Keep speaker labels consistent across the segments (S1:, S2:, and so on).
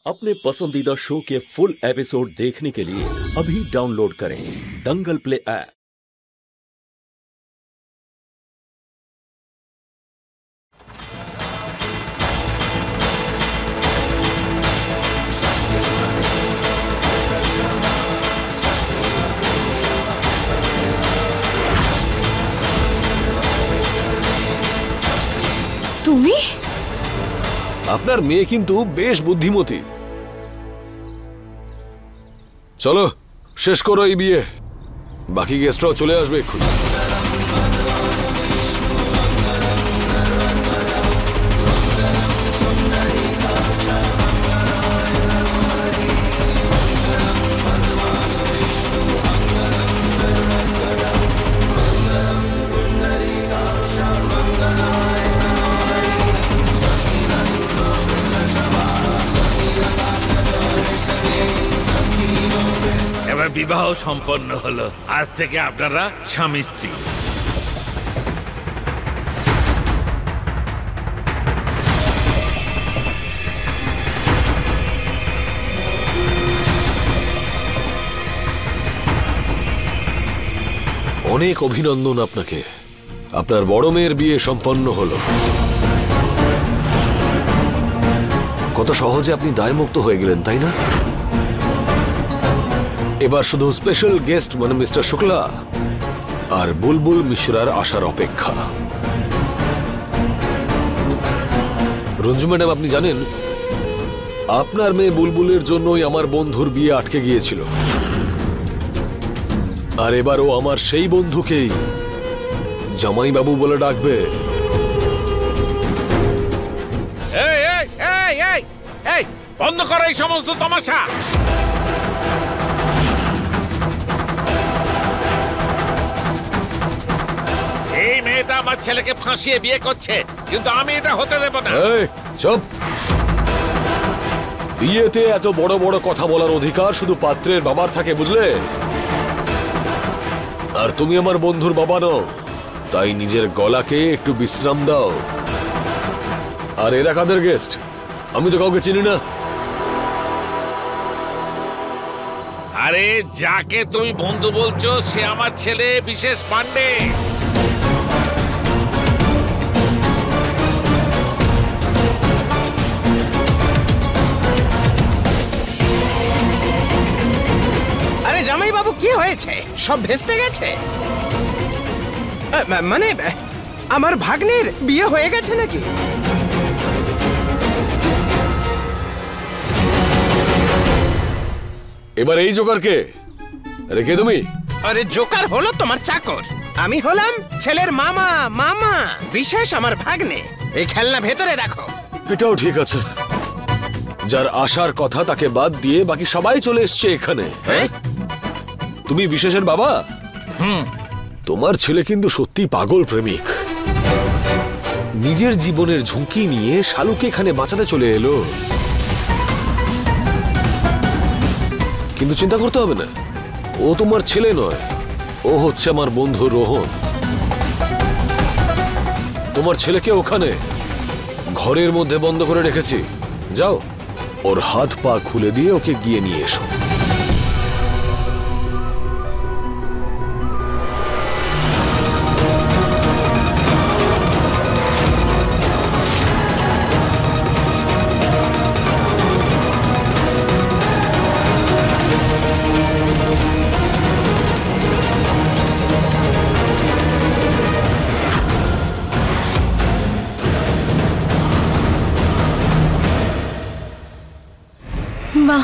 S1: अपने पसंदीदा शो के फुल एपिसोड देखने के लिए अभी डाउनलोड करें दंगल प्ले ऐप।
S2: তুমি
S3: আপনার মেয়ে কিন্তু বেশ বুদ্ধিমতী। চলো শেষ করো এই বিয়ে, বাকি গেস্টরাও চলে আসবে এক্ষুনি।
S4: এবার বিবাহ সম্পন্ন হলো, আজ থেকে আপনারা স্বামী স্ত্রী।
S3: অনেক অভিনন্দন আপনাকে, আপনার বড় মেয়ের বিয়ে সম্পন্ন হলো। কত সহজে আপনি দায়মুক্ত হয়ে গেলেন, তাই না? এবার শুধু স্পেশাল গেস্ট মানে মিস্টার শুক্লা আর বুলবুল মিশ্রার আসার অপেক্ষা। রঞ্জু ম্যাডাম, আপনি জানেন আপনার মেয়ে বুলবুলের জন্যই আমার বন্ধুর বিয়ে আটকে গিয়েছিল, আর এবার ও আমার সেই বন্ধুকেই জামাইবাবু বলে ডাকবে।
S4: বন্ধ করো এই সমস্ত তামাশা। এই মেয়েটা আমার ছেলেকে ফাঁসিয়ে বিয়ে করছে, কিন্তু আমি এটা হতে দেব না।
S3: চুপ! বিয়েতে এত বড় বড় কথা বলার অধিকার শুধু পাত্রের বাবার থাকে, বুঝলে? আর তুমি আমার বন্ধুর বাবা নও, তাই নিজের গলাকে একটু বিশ্রাম দাও। আর এরা কাদের গেস্ট? আমি তো কাউকে চিনি না।
S4: আরে যাকে তুমি বন্ধু বলছো সে আমার ছেলে বিশেষ পান্ডে।
S5: আরে জামাই বাবু, কি হয়েছে? সব ভেস্তে গেছে? মানে আমার ভাগ্নের বিয়ে হয়ে গেছে নাকি?
S3: এবার এই জোকারকে রেখে তুমি?
S5: আরে জোকার হলো তোমার চাকর, আমি হলাম ছেলের মামা। মামা বিশেষ আমার ভাগ্নে। এই খেলনা ভেতরে রাখো।
S3: এটাও ঠিক আছে, যার আসার কথা তাকে বাদ দিয়ে বাকি সবাই চলে এসছে এখানে। হ্যাঁ, তুমি বিশেষের বাবা? তোমার ছেলে কিন্তু সত্যি পাগল প্রেমিক। নিজের জীবনের ঝুঁকি নিয়ে শালুকে এখানে বাঁচাতে চলে এলো। কিন্তু চিন্তা করতে হবে না, ও তোমার ছেলে নয়, ও হচ্ছে আমার বন্ধু রোহন। তোমার ছেলেকে ওখানে ঘরের মধ্যে বন্ধ করে রেখেছি। যাও, ওর হাত পা খুলে দিয়ে ওকে গিয়ে নিয়ে এসো।
S2: মা,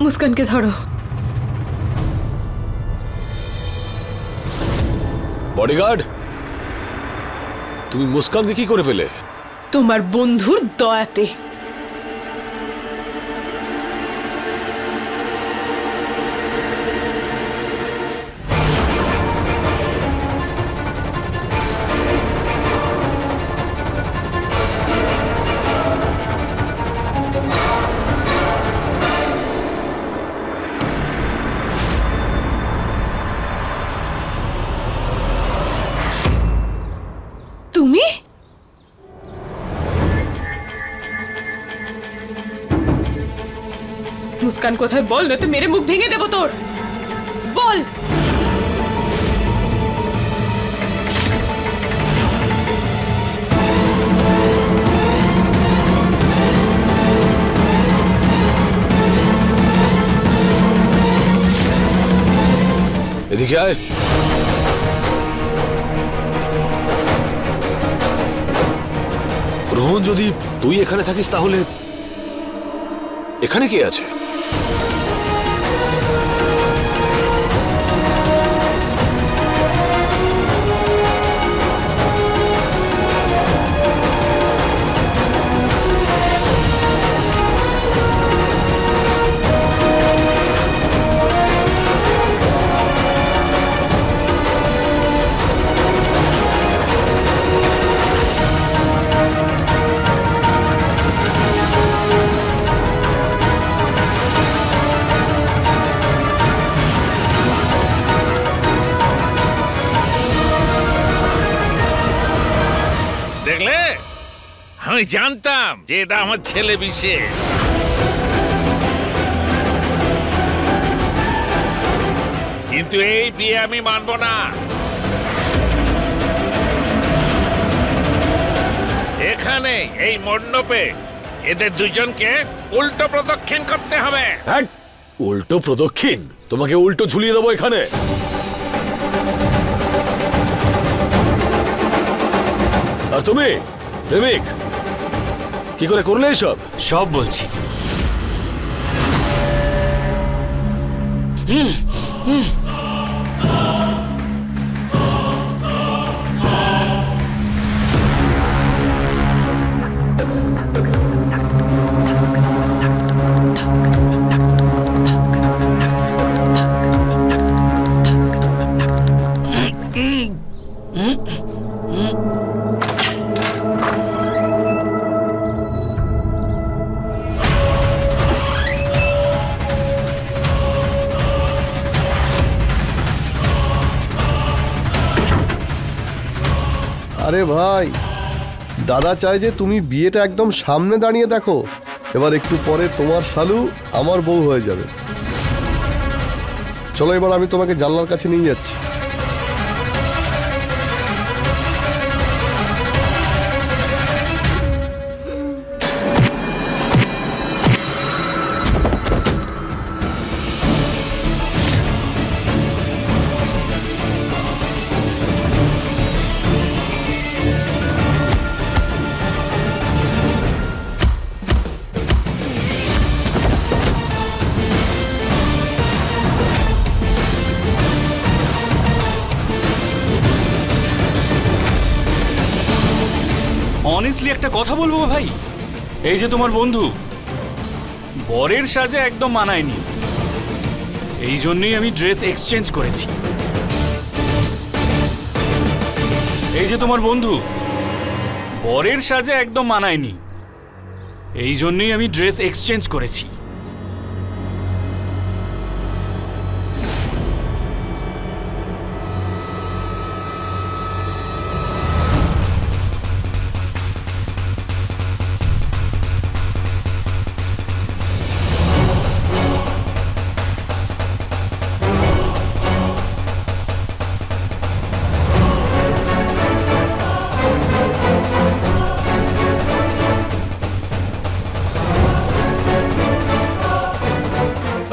S2: মুস্কানকে ধরো।
S3: বডিগার্ড, তুমি মুস্কানকে কি করে পেলে?
S2: তোমার বন্ধুর দয়াতে। তুমি মুস্কান কোথায় বল, না তো মেরে মুখ ভেঙে দেবো তোর। বল।
S3: এদিকে আয়। রোহন, যদি তুই এখানে থাকিস তাহলে এখানে কে আছে?
S4: দেখলে, আমি জানতাম যে এটা আমার ছেলে বিশেষ। কিন্তু এই বিয়ে আমি মানব না। এখানে এই মণ্ডপে এদের দুজনকে উল্টো প্রদক্ষিণ করতে হবে।
S3: উল্টো প্রদক্ষিণ? তোমাকে উল্টো ঝুলিয়ে দেবো এখানে। আর তুমি প্রেমিক, কি করে করলে এসব?
S6: সব বলছি।
S7: আরে ভাই, দাদা চায় যে তুমি বিয়েটা একদম সামনে দাঁড়িয়ে দেখো। এবার একটু পরে তোমার শালু আমার বউ হয়ে যাবে। চলো এবার আমি তোমাকে জানলার কাছে নিয়ে যাচ্ছি।
S6: অনেস্টলি একটা কথা বলবো ভাই, এই যে তোমার বন্ধু বরের সাজে একদম মানায়নি, এই জন্যই আমি ড্রেস এক্সচেঞ্জ করেছি। এই যে তোমার বন্ধু বরের সাজে একদম মানায়নি, এই জন্যই আমি ড্রেস এক্সচেঞ্জ করেছি।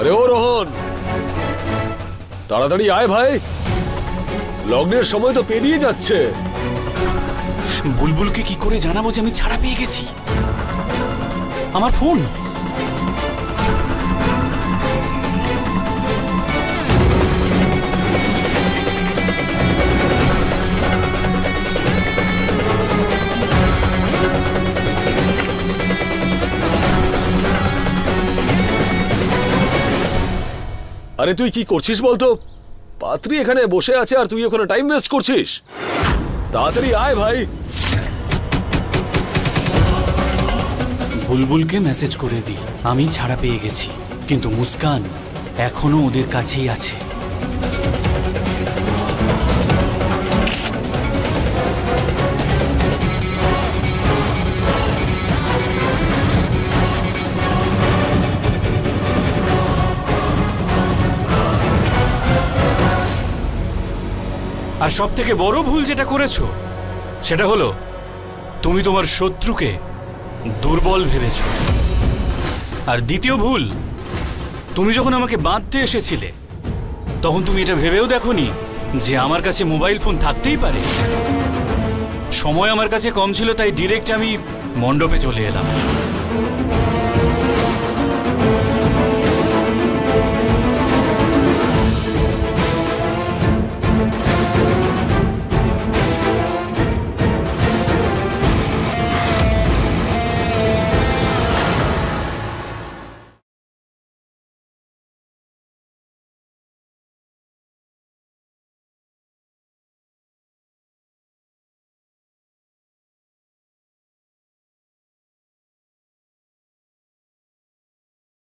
S3: আরে ও রোহন, তাড়াতাড়ি আয় ভাই, লগ্নের সময় তো পেরিয়ে যাচ্ছে।
S6: বুলবুলকে কি করে জানাবো যে আমি ছাড়া পেয়ে গেছি? আমার ফোন।
S3: আরে তুই কি করছিস বলতো? পাত্রী এখানে বসে আছে আর তুই ওখানে টাইম ওয়েস্ট করছিস। তাড়াতাড়ি আয় ভাই।
S6: বুলবুলকে মেসেজ করে দিই আমি ছাড়া পেয়ে গেছি, কিন্তু মুস্কান এখনো ওদের কাছেই আছে। আর সব থেকে বড় ভুল যেটা করেছো সেটা হলো তুমি তোমার শত্রুকে দুর্বল ভেবেছ। আর দ্বিতীয় ভুল, তুমি যখন আমাকে বাঁধতে এসেছিলে তখন তুমি এটা ভেবেও দেখোনি যে আমার কাছে মোবাইল ফোন থাকতেই পারে। সময় আমার কাছে কম ছিল, তাই ডিরেক্ট আমি মণ্ডপে চলে এলাম।